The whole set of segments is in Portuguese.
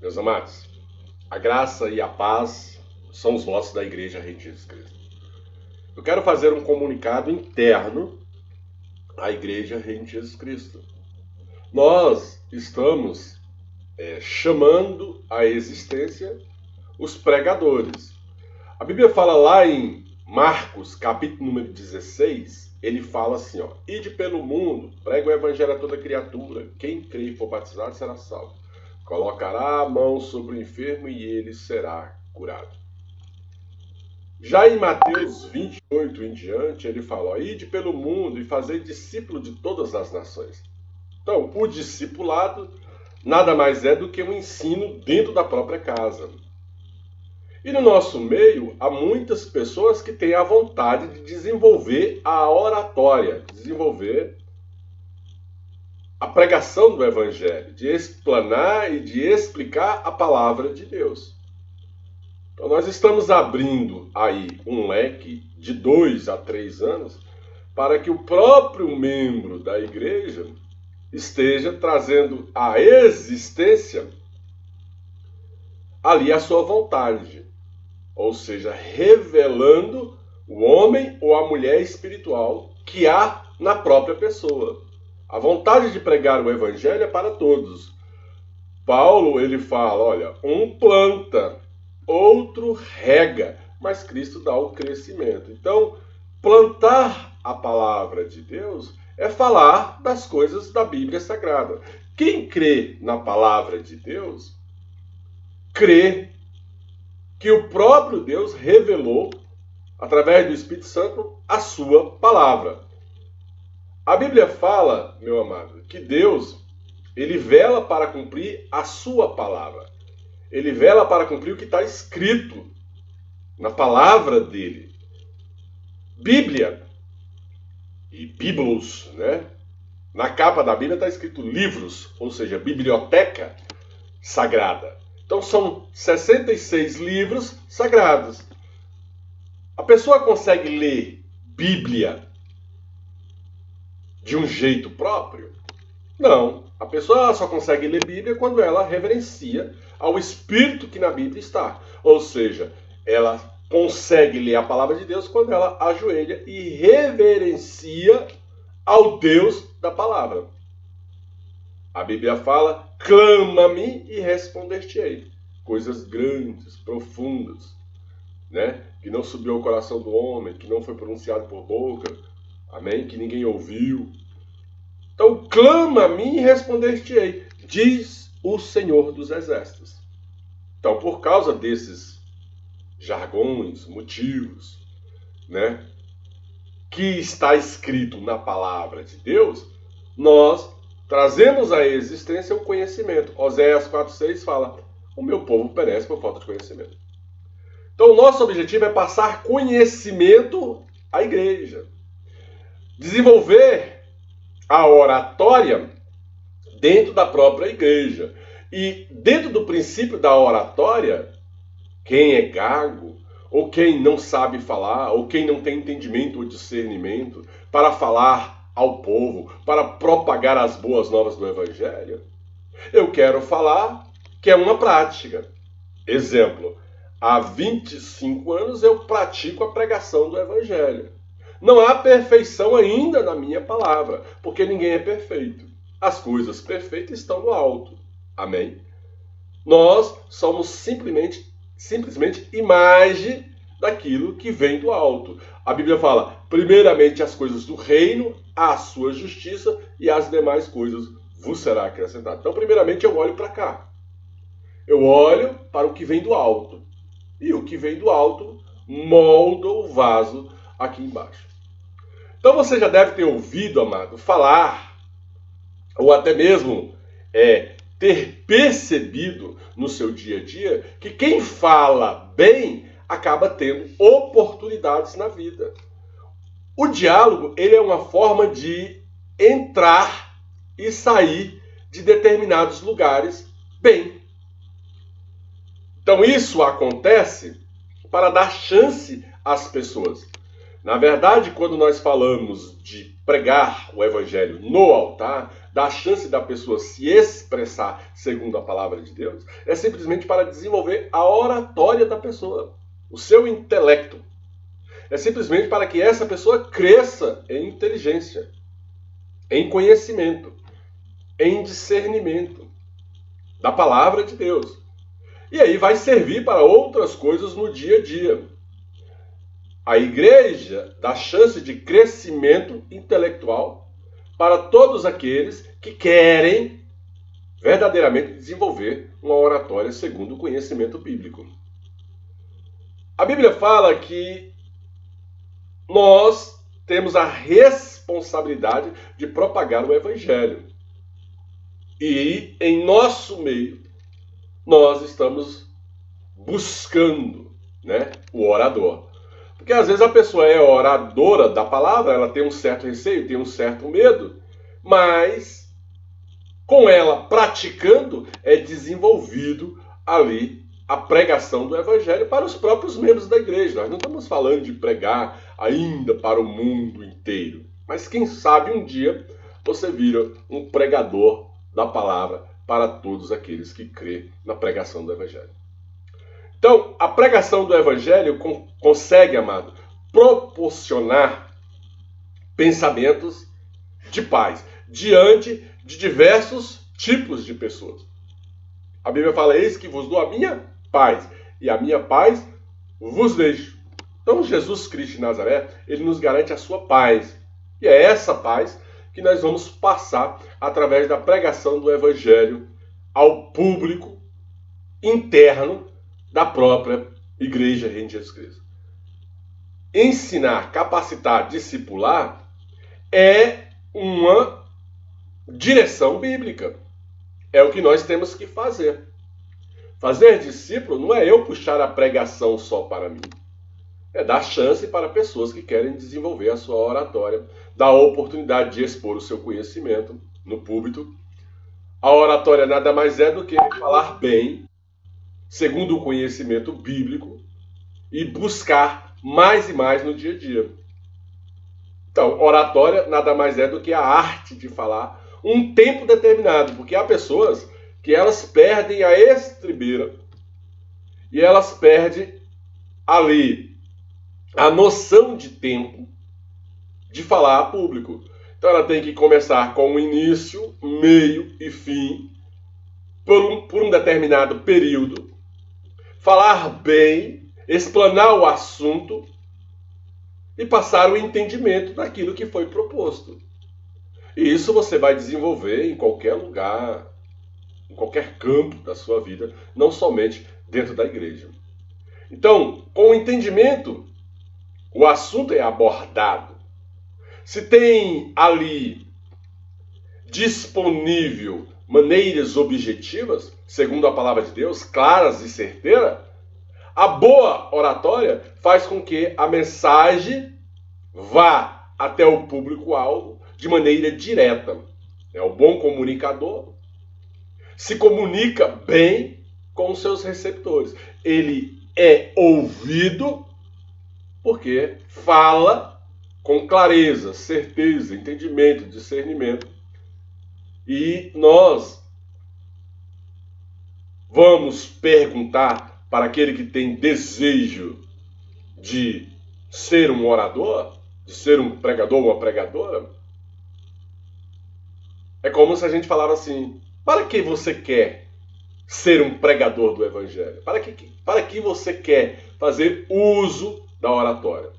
Meus amados, a graça e a paz são os votos da Igreja Rei de Jesus Cristo. Eu quero fazer um comunicado interno à Igreja Rei de Jesus Cristo. Nós estamos chamando à existência os pregadores. A Bíblia fala lá em Marcos, capítulo número 16, ele fala assim, ó: ide pelo mundo, prega o evangelho a toda criatura, quem crê e for batizado será salvo. Colocará a mão sobre o enfermo e ele será curado. Já em Mateus 28 em diante, ele fala, ó: ide pelo mundo e fazei discípulo de todas as nações. Então, o discipulado nada mais é do que um ensino dentro da própria casa. E no nosso meio, há muitas pessoas que têm a vontade de desenvolver a oratória, desenvolver a pregação do Evangelho, de explanar e de explicar a palavra de Deus. Então nós estamos abrindo aí um leque de 2 a 3 anos para que o próprio membro da igreja esteja trazendo à existência ali a sua vontade. Ou seja, revelando o homem ou a mulher espiritual que há na própria pessoa. A vontade de pregar o evangelho é para todos. Paulo, ele fala, olha, um planta, outro rega, mas Cristo dá o crescimento. Então, plantar a palavra de Deus é falar das coisas da Bíblia Sagrada. Quem crê na palavra de Deus, crê que o próprio Deus revelou, através do Espírito Santo, a sua palavra. A Bíblia fala, meu amado, que Deus, ele vela para cumprir a sua palavra. Ele vela para cumprir o que está escrito na palavra dele. Bíblia e Biblos, né? Na capa da Bíblia está escrito livros, ou seja, biblioteca sagrada. Então são 66 livros sagrados. A pessoa consegue ler Bíblia de um jeito próprio? Não. A pessoa só consegue ler Bíblia quando ela reverencia ao Espírito que na Bíblia está. Ou seja, ela consegue ler a palavra de Deus quando ela ajoelha e reverencia ao Deus da palavra. A Bíblia fala, clama-me e responder-te-ei. Coisas grandes, profundas, né? Que não subiu ao coração do homem, que não foi pronunciado por boca, amém? Que ninguém ouviu. Então, clama-me e responder-te-ei, diz o Senhor dos Exércitos. Então, por causa desses jargões, motivos, né? Que está escrito na palavra de Deus, nós trazemos à existência o conhecimento. Oséias 4,6 fala, o meu povo perece por falta de conhecimento. Então, o nosso objetivo é passar conhecimento à igreja. Desenvolver a oratória dentro da própria igreja. E dentro do princípio da oratória, quem é gago, ou quem não sabe falar, ou quem não tem entendimento ou discernimento para falar ao povo, para propagar as boas novas do Evangelho, eu quero falar que é uma prática. Exemplo, há 25 anos eu pratico a pregação do Evangelho. Não há perfeição ainda na minha palavra, porque ninguém é perfeito. As coisas perfeitas estão no alto. Amém? Nós somos simplesmente imagem daquilo que vem do alto. A Bíblia fala, primeiramente as coisas do reino, a sua justiça e as demais coisas vos será acrescentado. Então, primeiramente eu olho para cá. Eu olho para o que vem do alto. E o que vem do alto molda o vaso aqui embaixo. Então você já deve ter ouvido, amado, falar, ou até mesmo ter percebido no seu dia a dia, que quem fala bem acaba tendo oportunidades na vida. O diálogo, ele é uma forma de entrar e sair de determinados lugares bem. Então isso acontece para dar chance às pessoas. Na verdade, quando nós falamos de pregar o evangelho no altar, dá chance da pessoa se expressar segundo a palavra de Deus, é simplesmente para desenvolver a oratória da pessoa, o seu intelecto. É simplesmente para que essa pessoa cresça em inteligência, em conhecimento, em discernimento da palavra de Deus. E aí vai servir para outras coisas no dia a dia. A igreja dá chance de crescimento intelectual para todos aqueles que querem verdadeiramente desenvolver uma oratória segundo o conhecimento bíblico. A Bíblia fala que nós temos a responsabilidade de propagar o Evangelho. E em nosso meio, nós estamos buscando, né, o orador. Porque às vezes a pessoa é oradora da palavra, ela tem um certo receio, tem um certo medo, mas com ela praticando é desenvolvido ali a pregação do Evangelho para os próprios membros da igreja. Nós não estamos falando de pregar ainda para o mundo inteiro, mas quem sabe um dia você vira um pregador da palavra para todos aqueles que crêem na pregação do Evangelho. Então, a pregação do Evangelho consegue, amado, proporcionar pensamentos de paz diante de diversos tipos de pessoas. A Bíblia fala: eis que vos dou a minha paz, e a minha paz vos deixo. Então, Jesus Cristo de Nazaré, ele nos garante a sua paz. E é essa paz que nós vamos passar através da pregação do Evangelho ao público interno da própria Igreja Reino de Jesus Cristo. Ensinar, capacitar, discipular é uma direção bíblica. É o que nós temos que fazer. Fazer discípulo não é eu puxar a pregação só para mim. É dar chance para pessoas que querem desenvolver a sua oratória, dar a oportunidade de expor o seu conhecimento no púlpito. A oratória nada mais é do que falar bem, segundo o conhecimento bíblico, e buscar mais e mais no dia a dia. Então, oratória nada mais é do que a arte de falar um tempo determinado, porque há pessoas que elas perdem a estribeira e elas perdem ali a noção de tempo de falar a público. Então ela tem que começar com um início, meio e fim, por um determinado período, falar bem, explanar o assunto e passar o entendimento daquilo que foi proposto. E isso você vai desenvolver em qualquer lugar, em qualquer campo da sua vida, não somente dentro da igreja. Então, com o entendimento, o assunto é abordado. Se tem ali disponível maneiras objetivas, segundo a palavra de Deus, claras e certeiras, a boa oratória faz com que a mensagem vá até o público-alvo de maneira direta. O bom comunicador se comunica bem com os seus receptores. Ele é ouvido porque fala com clareza, certeza, entendimento, discernimento. E nós vamos perguntar para aquele que tem desejo de ser um orador, de ser um pregador ou uma pregadora. É como se a gente falava assim: para que você quer ser um pregador do Evangelho? Para que você quer fazer uso da oratória?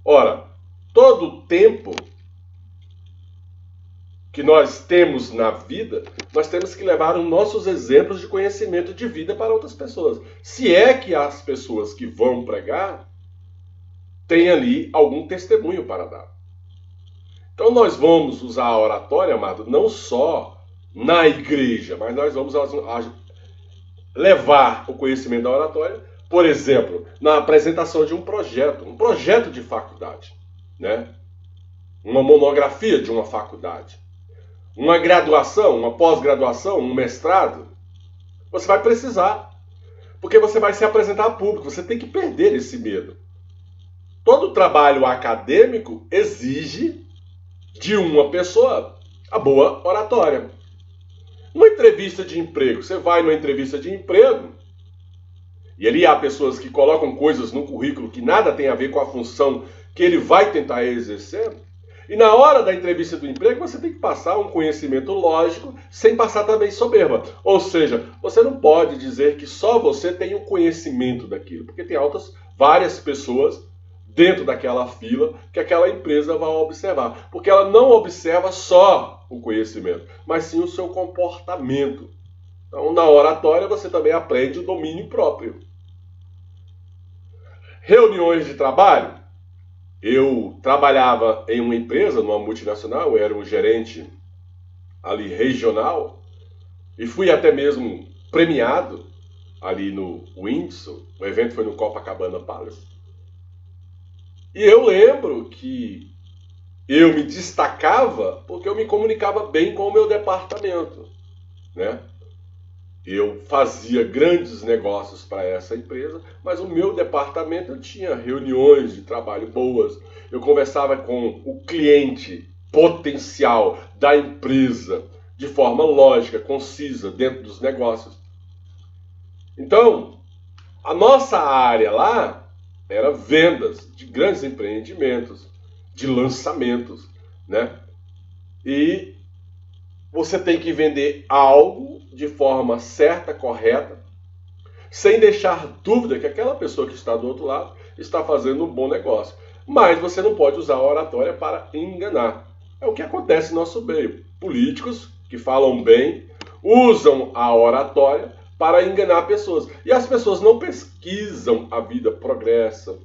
Ora, todo o tempo que nós temos na vida, nós temos que levar os nossos exemplos de conhecimento de vida para outras pessoas. Se é que as pessoas que vão pregar têm ali algum testemunho para dar. Então nós vamos usar a oratória, amado, não só na igreja, mas nós vamos levar o conhecimento da oratória, por exemplo, na apresentação de um projeto de faculdade, né? Uma monografia de uma faculdade, uma graduação, uma pós-graduação, um mestrado. Você vai precisar, porque você vai se apresentar a público, você tem que perder esse medo. Todo trabalho acadêmico exige de uma pessoa A boa oratória. Uma entrevista de emprego. Você vai numa entrevista de emprego e ali há pessoas que colocam coisas no currículo que nada tem a ver com a função que ele vai tentar exercer. E na hora da entrevista do emprego, você tem que passar um conhecimento lógico, sem passar também soberba. Ou seja, você não pode dizer que só você tem o conhecimento daquilo, porque tem várias pessoas dentro daquela fila que aquela empresa vai observar. Porque ela não observa só o conhecimento, mas sim o seu comportamento. Então, na oratória, você também aprende o domínio próprio. Reuniões de trabalho. Eu trabalhava em uma empresa, numa multinacional, eu era um gerente ali regional e fui até mesmo premiado ali no Windsor. O evento foi no Copacabana Palace. E eu lembro que eu me destacava porque eu me comunicava bem com o meu departamento, né? Eu fazia grandes negócios para essa empresa, mas o meu departamento eu tinha reuniões de trabalho boas. Eu conversava com o cliente potencial da empresa de forma lógica, concisa, dentro dos negócios. Então, a nossa área lá era vendas de grandes empreendimentos, de lançamentos, né? E você tem que vender algo de forma certa, correta, sem deixar dúvida que aquela pessoa que está do outro lado está fazendo um bom negócio. Mas você não pode usar a oratória para enganar. É o que acontece no nosso meio. Políticos que falam bem usam a oratória para enganar pessoas. E as pessoas não pesquisam a vida progressa,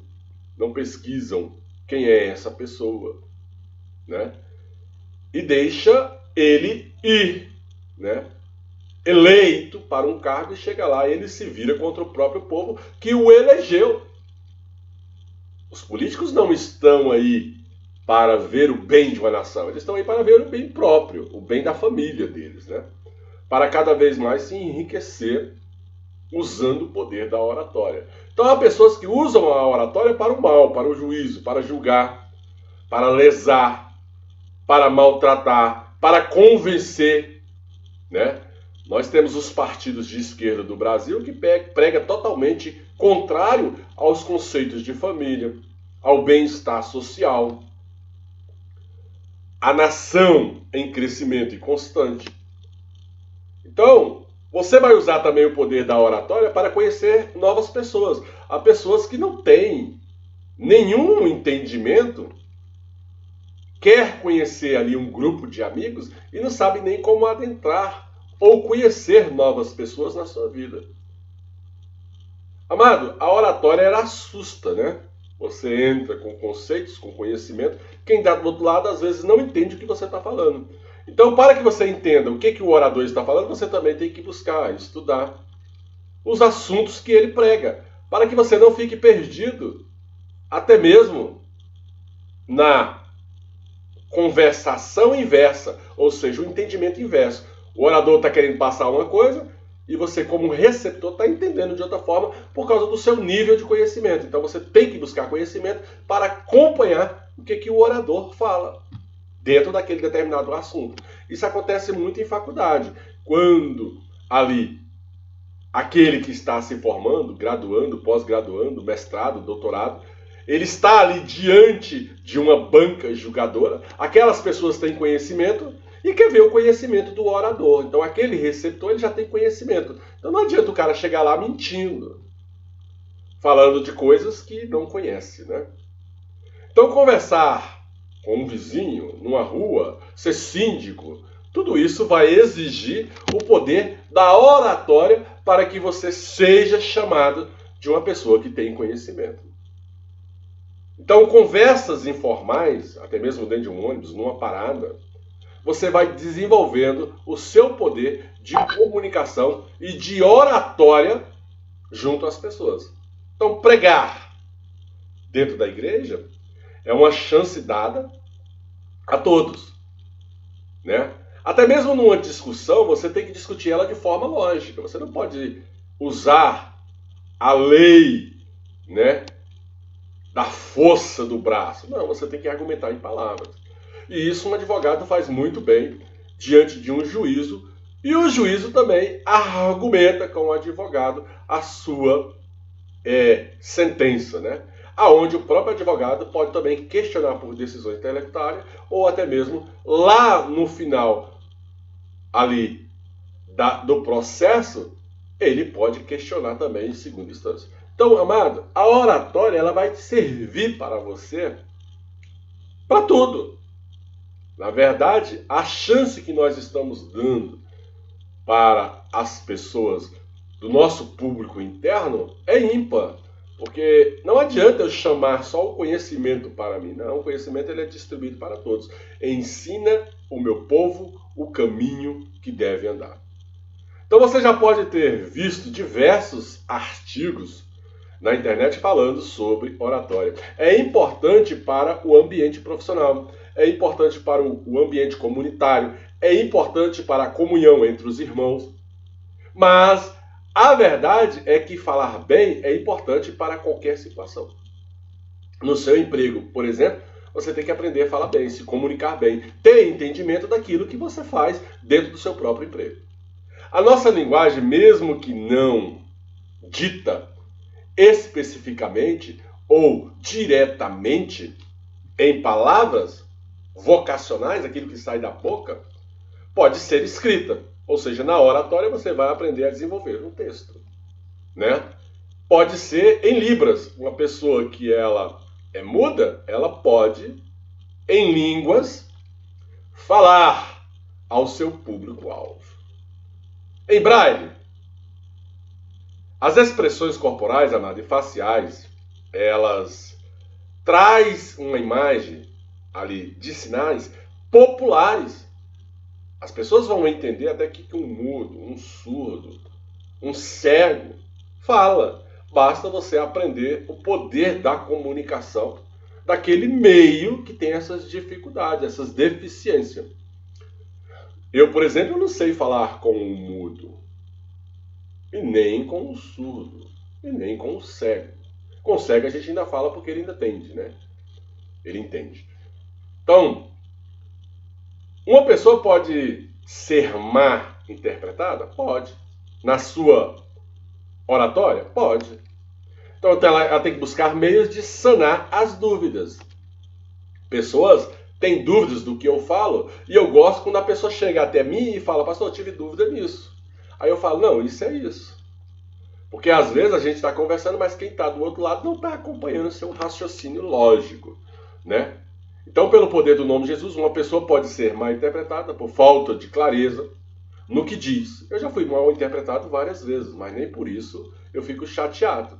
não pesquisam quem é essa pessoa, né? E deixa ele ir, né? Eleito para um cargo e chega lá e ele se vira contra o próprio povo que o elegeu. Os políticos não estão aí para ver o bem de uma nação, eles estão aí para ver o bem próprio, o bem da família deles, né? Para cada vez mais se enriquecer usando o poder da oratória. Então há pessoas que usam a oratória para o mal, para o juízo, para julgar, para lesar, para maltratar, para convencer, né? Nós temos os partidos de esquerda do Brasil que prega totalmente contrário aos conceitos de família, ao bem-estar social, à nação em crescimento e constante. Então, você vai usar também o poder da oratória para conhecer novas pessoas. Há pessoas que não têm nenhum entendimento, quer conhecer ali um grupo de amigos e não sabe nem como adentrar ou conhecer novas pessoas na sua vida. Amado, a oratória ela assusta, né? Você entra com conceitos, com conhecimento. Quem está do outro lado às vezes não entende o que você está falando. Então, para que você entenda o que o orador está falando, você também tem que buscar, estudar os assuntos que ele prega, para que você não fique perdido, até mesmo na conversação inversa, ou seja, o entendimento inverso. O orador está querendo passar uma coisa e você, como receptor, está entendendo de outra forma por causa do seu nível de conhecimento. Então você tem que buscar conhecimento para acompanhar o que o orador fala dentro daquele determinado assunto. Isso acontece muito em faculdade, quando ali aquele que está se formando, graduando, pós-graduando, mestrado, doutorado, ele está ali diante de uma banca julgadora, aquelas pessoas têm conhecimento e quer ver o conhecimento do orador. Então aquele receptor ele já tem conhecimento. Então não adianta o cara chegar lá mentindo, falando de coisas que não conhece, né? Então conversar com um vizinho, numa rua, ser síndico, tudo isso vai exigir o poder da oratória para que você seja chamado de uma pessoa que tem conhecimento. Então, conversas informais, até mesmo dentro de um ônibus, numa parada, você vai desenvolvendo o seu poder de comunicação e de oratória junto às pessoas. Então, pregar dentro da igreja é uma chance dada a todos, né? Até mesmo numa discussão, você tem que discutir ela de forma lógica. Você não pode usar a lei, né, da força do braço. Não, você tem que argumentar em palavras. E isso um advogado faz muito bem diante de um juízo, e o juízo também argumenta com o advogado a sua sentença, né? Aonde o próprio advogado pode também questionar por decisão intelectuária ou até mesmo lá no final ali do processo, ele pode questionar também em segunda instância. Então, amado, a oratória ela vai servir para você para tudo. Na verdade, a chance que nós estamos dando para as pessoas do nosso público interno é ímpar. Porque não adianta eu chamar só o conhecimento para mim. Não, o conhecimento ele é distribuído para todos. Ensina o meu povo o caminho que deve andar. Então você já pode ter visto diversos artigos na internet falando sobre oratória. É importante para o ambiente profissional, é importante para o ambiente comunitário, é importante para a comunhão entre os irmãos. Mas a verdade é que falar bem é importante para qualquer situação. No seu emprego, por exemplo, você tem que aprender a falar bem, se comunicar bem, ter entendimento daquilo que você faz dentro do seu próprio emprego. A nossa linguagem, mesmo que não dita especificamente ou diretamente em palavras vocacionais, aquilo que sai da boca, pode ser escrita. Ou seja, na oratória você vai aprender a desenvolver um texto, né? Pode ser em libras. Uma pessoa que ela é muda, ela pode, em línguas, falar ao seu público-alvo. Em braille, as expressões corporais, amado, e faciais, elas traz uma imagem ali de sinais populares. As pessoas vão entender até que um mudo, um surdo, um cego fala. Basta você aprender o poder da comunicação daquele meio que tem essas dificuldades, essas deficiências. Eu, por exemplo, não sei falar com um mudo, e nem com um surdo, e nem com um cego. Com o cego a gente ainda fala porque ele ainda entende, né? Ele entende. Então, uma pessoa pode ser má interpretada? Pode. Na sua oratória? Pode. Então ela tem que buscar meios de sanar as dúvidas. Pessoas têm dúvidas do que eu falo e eu gosto quando a pessoa chega até mim e fala: pastor, eu tive dúvida nisso. Aí eu falo: não, isso é isso. Porque às vezes a gente está conversando, mas quem está do outro lado não está acompanhando seu raciocínio lógico, né? Então, pelo poder do nome de Jesus, uma pessoa pode ser mal interpretada por falta de clareza no que diz. Eu já fui mal interpretado várias vezes, mas nem por isso eu fico chateado.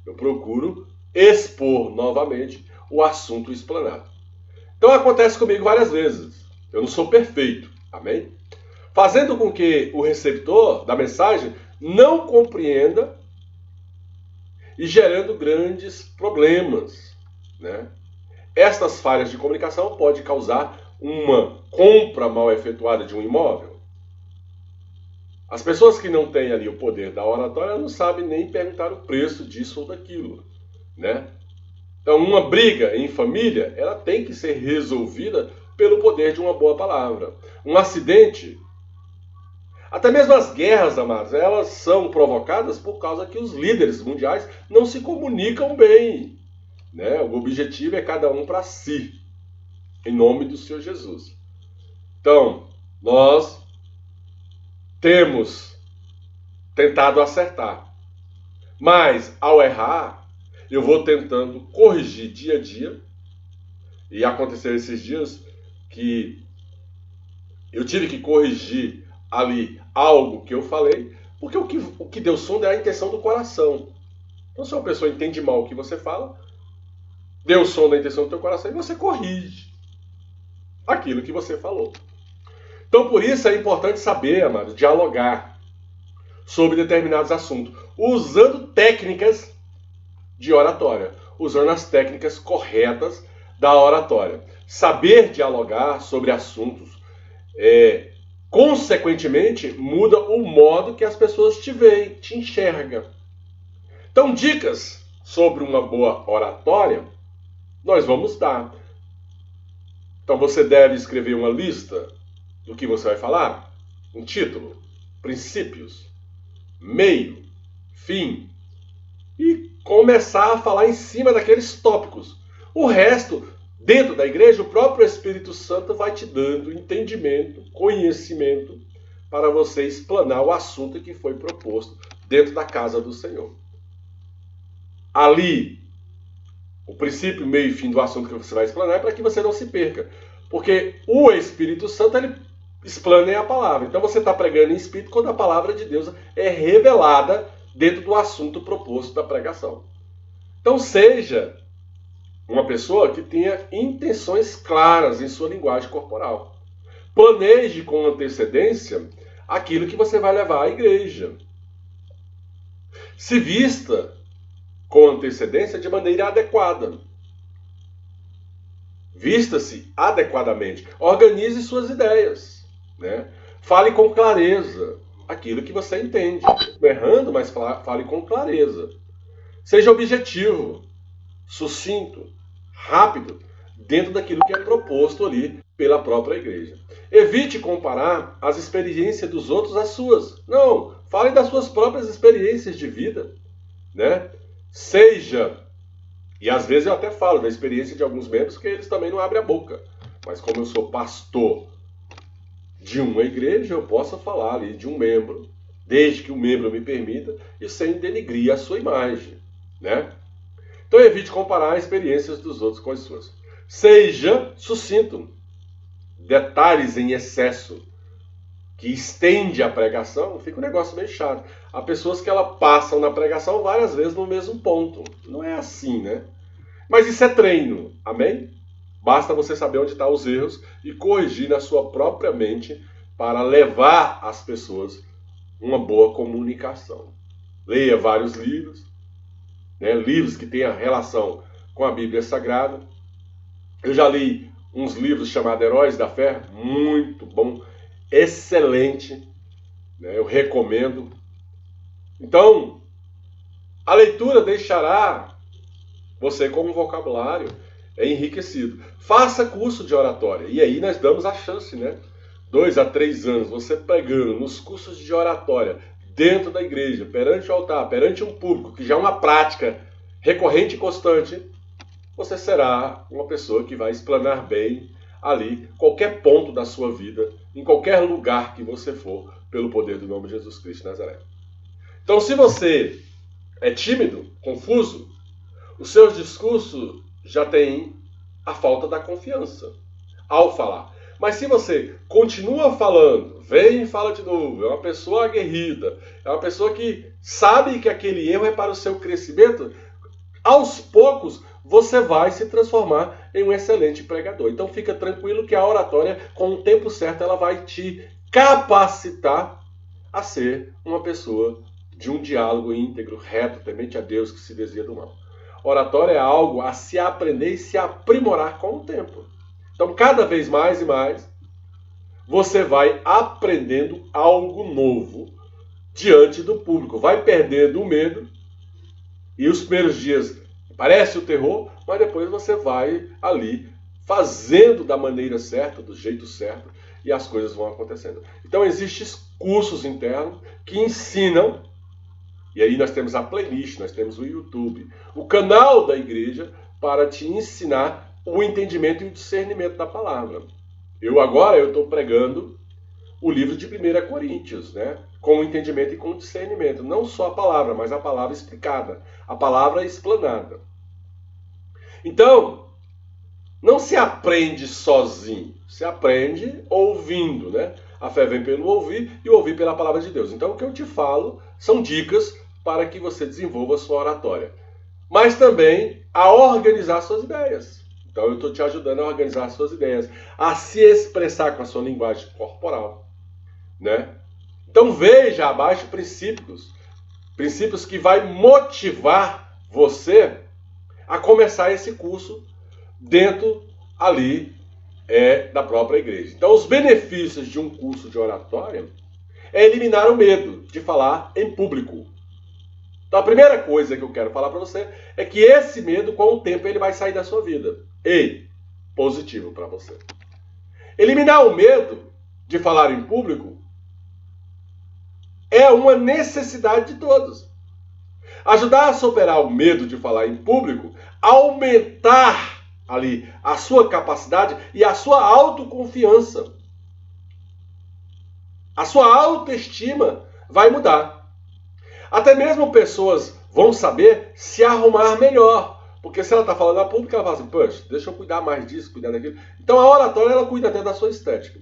Eu procuro expor novamente o assunto explanado. Então acontece comigo várias vezes. Eu não sou perfeito, amém? Fazendo com que o receptor da mensagem não compreenda e gerando grandes problemas, né? Estas falhas de comunicação podem causar uma compra mal efetuada de um imóvel. As pessoas que não têm ali o poder da oratória não sabem nem perguntar o preço disso ou daquilo, né? Então, uma briga em família, ela tem que ser resolvida pelo poder de uma boa palavra. Um acidente, até mesmo as guerras, amados, elas são provocadas por causa que os líderes mundiais não se comunicam bem, né? O objetivo é cada um para si, em nome do Senhor Jesus. Então, nós temos tentado acertar, mas ao errar, eu vou tentando corrigir dia a dia. E aconteceu esses dias que eu tive que corrigir ali algo que eu falei, porque o que deu som é a intenção do coração. Então, se uma pessoa entende mal o que você fala, deu som da intenção do teu coração e você corrige aquilo que você falou. Então, por isso é importante saber, amado, dialogar sobre determinados assuntos, usando técnicas de oratória, usando as técnicas corretas da oratória. Saber dialogar sobre assuntos, consequentemente, muda o modo que as pessoas te veem, te enxergam. Então, dicas sobre uma boa oratória, nós vamos dar. Então, você deve escrever uma lista do que você vai falar? Um título, princípios, meio, fim, e começar a falar em cima daqueles tópicos. O resto, dentro da igreja, o próprio Espírito Santo vai te dando entendimento, conhecimento, para você explanar o assunto que foi proposto dentro da casa do Senhor. Ali, o princípio, meio e fim do assunto que você vai explanar é para que você não se perca. Porque o Espírito Santo, ele explana a palavra. Então você está pregando em espírito quando a palavra de Deus é revelada dentro do assunto proposto da pregação. Então seja uma pessoa que tenha intenções claras em sua linguagem corporal. Planeje com antecedência aquilo que você vai levar à igreja. Se vista com antecedência de maneira adequada. Vista-se adequadamente. Organize suas ideias. Né? Fale com clareza aquilo que você entende. Errando, mas fale com clareza. Seja objetivo, sucinto, rápido, dentro daquilo que é proposto ali pela própria igreja. Evite comparar as experiências dos outros às suas. Não, fale das suas próprias experiências de vida. Né? Seja, e às vezes eu até falo da experiência de alguns membros que eles também não abrem a boca. Mas como eu sou pastor de uma igreja, eu posso falar ali de um membro, desde que o membro me permita, e sem denigrir a sua imagem. Né? Então evite comparar as experiências dos outros com as suas. Seja sucinto. Detalhes em excesso que estende a pregação, fica um negócio meio chato. Há pessoas que elas passam na pregação várias vezes no mesmo ponto. Não é assim, né? Mas isso é treino, amém? Basta você saber onde estão os erros e corrigir na sua própria mente para levar às pessoas uma boa comunicação. Leia vários livros, né? Livros que tenham relação com a Bíblia Sagrada. Eu já li uns livros chamados Heróis da Fé, muito bom, excelente, né? Eu recomendo. Então, a leitura deixará você com um vocabulário enriquecido. Faça curso de oratória, e aí nós damos a chance, né? 2 a 3 anos, você pregando nos cursos de oratória, dentro da igreja, perante o altar, perante um público, que já é uma prática recorrente e constante, você será uma pessoa que vai explanar bem ali qualquer ponto da sua vida, em qualquer lugar que você for, pelo poder do nome de Jesus Cristo de Nazaré. Então, se você é tímido, confuso, os seus discursos já têm a falta da confiança ao falar. Mas se você continua falando, vem e fala de novo, é uma pessoa aguerrida, é uma pessoa que sabe que aquele erro é para o seu crescimento, aos poucos você vai se transformar em um excelente pregador. Então fica tranquilo que a oratória, com o tempo certo, ela vai te capacitar a ser uma pessoa de um diálogo íntegro, reto, temente a Deus, que se desvia do mal. Oratória é algo a se aprender e se aprimorar com o tempo. Então, cada vez mais e mais, você vai aprendendo algo novo diante do público. Vai perdendo o medo, e os primeiros dias parece o terror, mas depois você vai ali fazendo da maneira certa, do jeito certo, e as coisas vão acontecendo. Então, existem cursos internos que ensinam. E aí nós temos a playlist, nós temos o YouTube, o canal da igreja para te ensinar o entendimento e o discernimento da palavra. Eu estou pregando o livro de 1 Coríntios, né? Com o entendimento e com o discernimento. Não só a palavra, mas a palavra explicada, a palavra explanada. Então, não se aprende sozinho, se aprende ouvindo, né? A fé vem pelo ouvir e o ouvir pela palavra de Deus. Então, o que eu te falo são dicas para que você desenvolva a sua oratória. Mas também a organizar suas ideias. Então, eu estou te ajudando a organizar suas ideias, a se expressar com a sua linguagem corporal, né? Então, veja abaixo princípios que vai motivar você a começar esse curso dentro ali da própria igreja. Então, os benefícios de um curso de oratória é eliminar o medo de falar em público. Então, a primeira coisa que eu quero falar para você é que esse medo, com o tempo, ele vai sair da sua vida. E positivo para você. Eliminar o medo de falar em público é uma necessidade de todos. Ajudar a superar o medo de falar em público, aumentar ali a sua capacidade e a sua autoconfiança. A sua autoestima vai mudar. Até mesmo pessoas vão saber se arrumar melhor. Porque se ela está falando na pública, ela fala assim, poxa, deixa eu cuidar mais disso, cuidar daquilo. Então a oratória, ela cuida até da sua estética.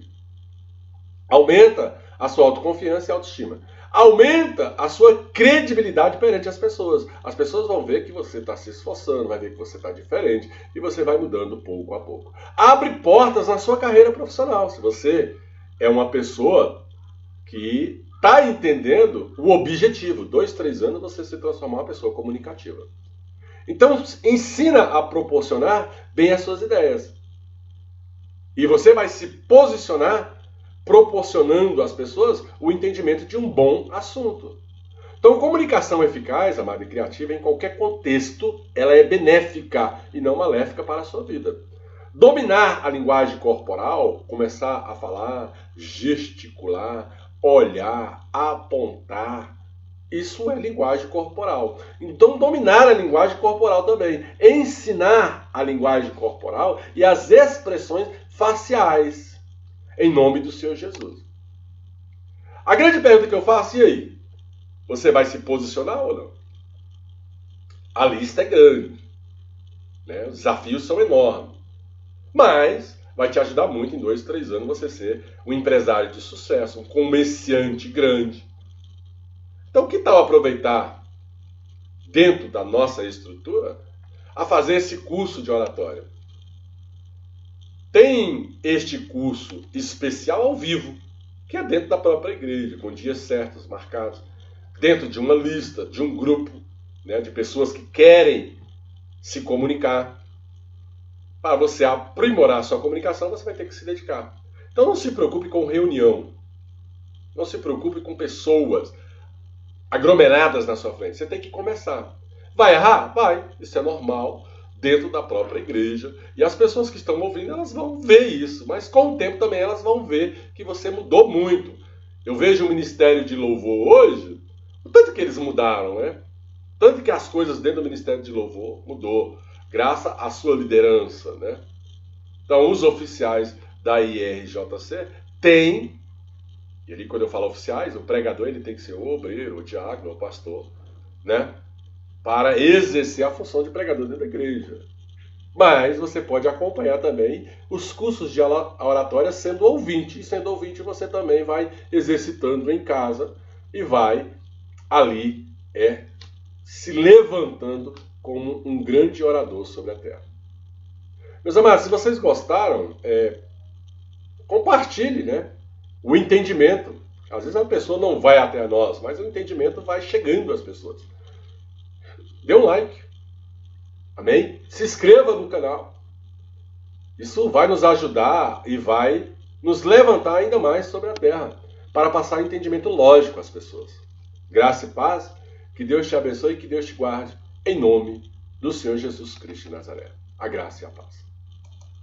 Aumenta a sua autoconfiança e autoestima. Aumenta a sua credibilidade perante as pessoas. As pessoas vão ver que você está se esforçando, vai ver que você está diferente e você vai mudando pouco a pouco. Abre portas na sua carreira profissional. Se você é uma pessoa que está entendendo o objetivo, 2, 3 anos você se transformar em uma pessoa comunicativa. Então, ensina a proporcionar bem as suas ideias. E você vai se posicionar proporcionando às pessoas o entendimento de um bom assunto. Então, comunicação eficaz, amada e criativa, em qualquer contexto, ela é benéfica e não maléfica para a sua vida. Dominar a linguagem corporal, começar a falar, gesticular, olhar, apontar, isso é linguagem corporal. Então, dominar a linguagem corporal também. Ensinar a linguagem corporal e as expressões faciais. Em nome do Senhor Jesus. A grande pergunta que eu faço, e aí? Você vai se posicionar ou não? A lista é grande. Né? Os desafios são enormes. Mas vai te ajudar muito em 2, 3 anos você ser um empresário de sucesso, um comerciante grande. Então, que tal aproveitar, dentro da nossa estrutura, a fazer esse curso de oratória? Tem este curso especial ao vivo, que é dentro da própria igreja, com dias certos, marcados, dentro de uma lista, de um grupo, né, de pessoas que querem se comunicar. Para você aprimorar a sua comunicação, você vai ter que se dedicar. Então não se preocupe com reunião. Não se preocupe com pessoas aglomeradas na sua frente. Você tem que começar. Vai errar? Vai. Isso é normal. Dentro da própria igreja. E as pessoas que estão ouvindo, elas vão ver isso. Mas com o tempo também elas vão ver que você mudou muito. Eu vejo o Ministério de Louvor hoje, o tanto que eles mudaram, né? Tanto que as coisas dentro do Ministério de Louvor mudou. Graças à sua liderança, né? Então, os oficiais da IRJC têm, e ali quando eu falo oficiais, o pregador ele tem que ser o obreiro, o diácono, o pastor, né? Para exercer a função de pregador dentro da igreja. Mas você pode acompanhar também os cursos de oratória sendo ouvinte. E sendo ouvinte você também vai exercitando em casa e vai ali se levantando como um grande orador sobre a terra. Meus amados, se vocês gostaram, compartilhe, né, o entendimento. Às vezes a pessoa não vai até nós, mas o entendimento vai chegando às pessoas. Dê um like. Amém? Se inscreva no canal. Isso vai nos ajudar e vai nos levantar ainda mais sobre a terra, para passar entendimento lógico às pessoas. Graça e paz, que Deus te abençoe e que Deus te guarde, em nome do Senhor Jesus Cristo de Nazaré. A graça e a paz.